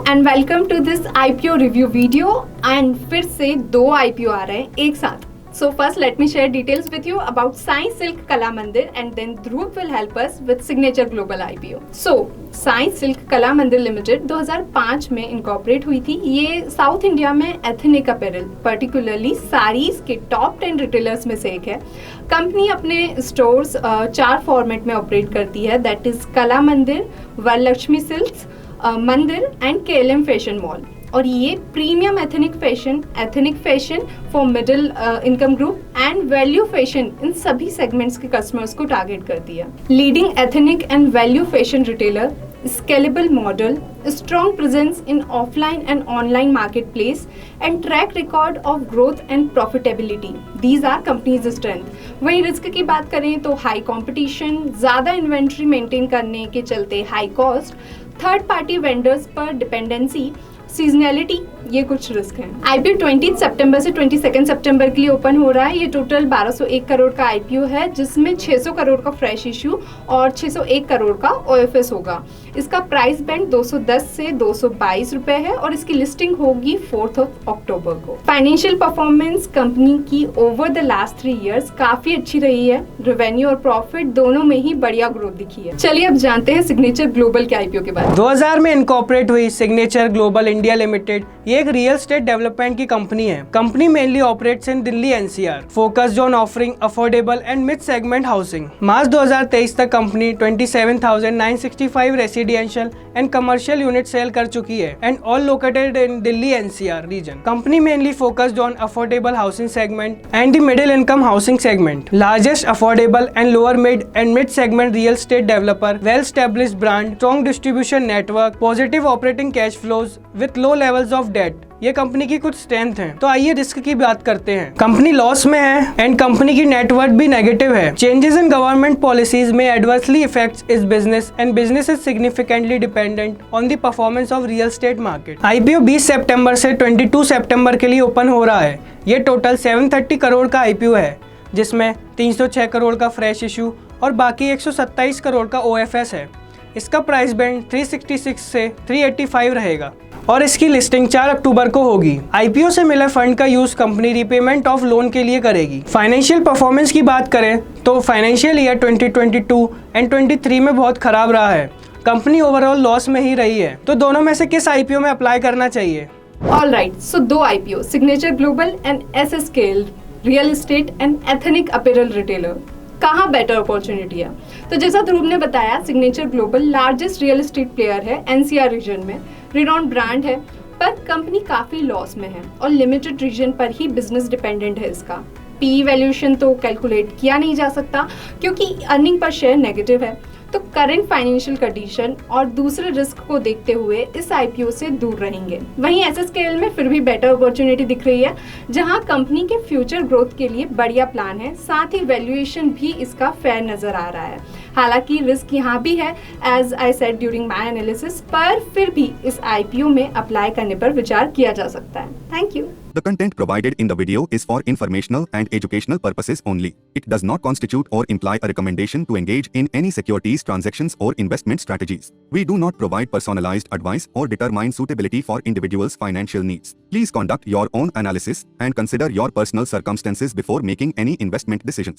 And welcome to this IPO review video. And फिर से दो आईपीओ आ रहे हैं एक साथ। So first let me share details with you about Sai Silk Kalamandir and then Dhruv will help us with Signature Global IPO. So Sai Silk Kalamandir Limited 2005 में incorporate हुई थी। ये साउथ इंडिया में ethnic apparel particularly saris के top 10 retailers में से एक है। कंपनी अपने स्टोर्स 4 फॉर्मेट में ऑपरेट करती है, that is Kala Mandir, Varalakshmi silks, Mandir and KLM fashion mall. और ये premium ethnic fashion for middle income group and value fashion, इन सभी सेगमेंट्स के कस्टमर्स को टारगेट करती है। Leading ethnic and value fashion retailer, scalable model, strong presence in offline and online market place and track record of growth and profitability, these are companies strength. वहीं risk की बात करें तो high competition, ज़्यादा inventory maintain करने के चलते high cost, third party vendors पर डिपेंडेंसी, सीजनैलिटी, ये कुछ रिस्क हैं। आईपीओ 20 सितंबर से 22 सितंबर के लिए ओपन हो रहा है। ये टोटल 1201 करोड़ का आईपीओ है, जिसमें 600 करोड़ का फ्रेश इशू और 601 करोड़ का ओएफएस होगा। इसका प्राइस बैंड 210 से 222 रुपए है और इसकी लिस्टिंग होगी 4 अक्टूबर को। फाइनेंशियल परफॉर्मेंस कंपनी की ओवर द लास्ट 3 इयर्स काफी अच्छी रही है। रेवेन्यू और प्रॉफिट दोनों में ही बढ़िया ग्रोथ दिखी है। चलिए अब जानते हैं सिग्नेचर ग्लोबल के आईपीओ के बारे में। 2000 में इनकॉर्पोरेट हुई सिग्नेचर ग्लोबल इंडिया लिमिटेड ये एक रियल एस्टेट डेवलपमेंट की कंपनी है। Company mainly operates in Delhi NCR, focused on offering affordable and mid segment housing. March 2023 तक company 27,965 residential and commercial unit sale कर चुकी है and all located in Delhi NCR region. Company mainly focused on affordable housing segment and the middle income housing segment. Largest affordable and lower mid segment real estate developer, well established brand, strong distribution network, positive operating cash flows with low levels of debt, ये company की कुछ strength हैं। तो आइए risk की बात करते हैं। कंपनी लॉस में है एंड कंपनी की नेटवर्थ भी नेगेटिव है। चेंजेस इन गवर्नमेंट पॉलिसीज में एडवर्सली इफेक्ट्स इस business and business is significantly dependent on the performance of real estate market. IPO 20 सितंबर से 22 सितंबर के लिए ओपन हो रहा है। ये टोटल 730 करोड़ का आईपीओ है, जिसमें 306 करोड़ का फ्रेश इशू और बाकी 127 करोड़ का ओएफएस है। इसका प्राइस बैंड 366 से 385 रहेगा और इसकी लिस्टिंग 4 अक्टूबर को होगी। आईपीओ से मिले फंड का use company repayment of loan के लिए करेगी। फाइनेंशियल परफॉर्मेंस की बात करें तो फाइनेंशियल ईयर 2022 एंड 23 में बहुत खराब रहा है। कंपनी ओवरऑल लॉस में ही रही है। तो दोनों में से किस आईपीओ में अप्लाई करना चाहिए? ऑलराइट, सो दो IPO, signature global and SSKL real estate and ethnic apparel retailer, कहाँ बेटर अपॉर्चुनिटी है? तो जैसा ध्रुव ने बताया, signature global largest real estate player है एनसीआर रीजन में, रिनॉन्ड ब्रांड है, पर कंपनी काफ़ी लॉस में है और लिमिटेड रीजन पर ही बिजनेस डिपेंडेंट है। इसका पी वैल्यूएशन तो कैलकुलेट किया नहीं जा सकता क्योंकि अर्निंग पर शेयर नेगेटिव है। तो करंट फाइनेंशियल कंडीशन और दूसरे रिस्क को देखते हुए इस आईपीओ से दूर रहेंगे। वहीं एसएसकेएल में फिर भी बेटर अपॉर्चुनिटी दिख रही है, जहां कंपनी के फ्यूचर ग्रोथ के लिए बढ़िया प्लान है, साथ ही वैल्यूएशन भी इसका फेयर नजर आ रहा है। हालांकि रिस्क यहाँ भी है, as I said during my analysis, पर फिर भी इस आईपीओ में अप्लाई करने पर विचार किया जा सकता है। Thank you. The content provided in the video is for informational and educational purposes only. It does not constitute or imply a recommendation to engage in any securities transactions or investment strategies. We do not provide personalized advice or determine suitability for individuals' financial needs. Please conduct your own analysis and consider your personal circumstances before making any investment decisions.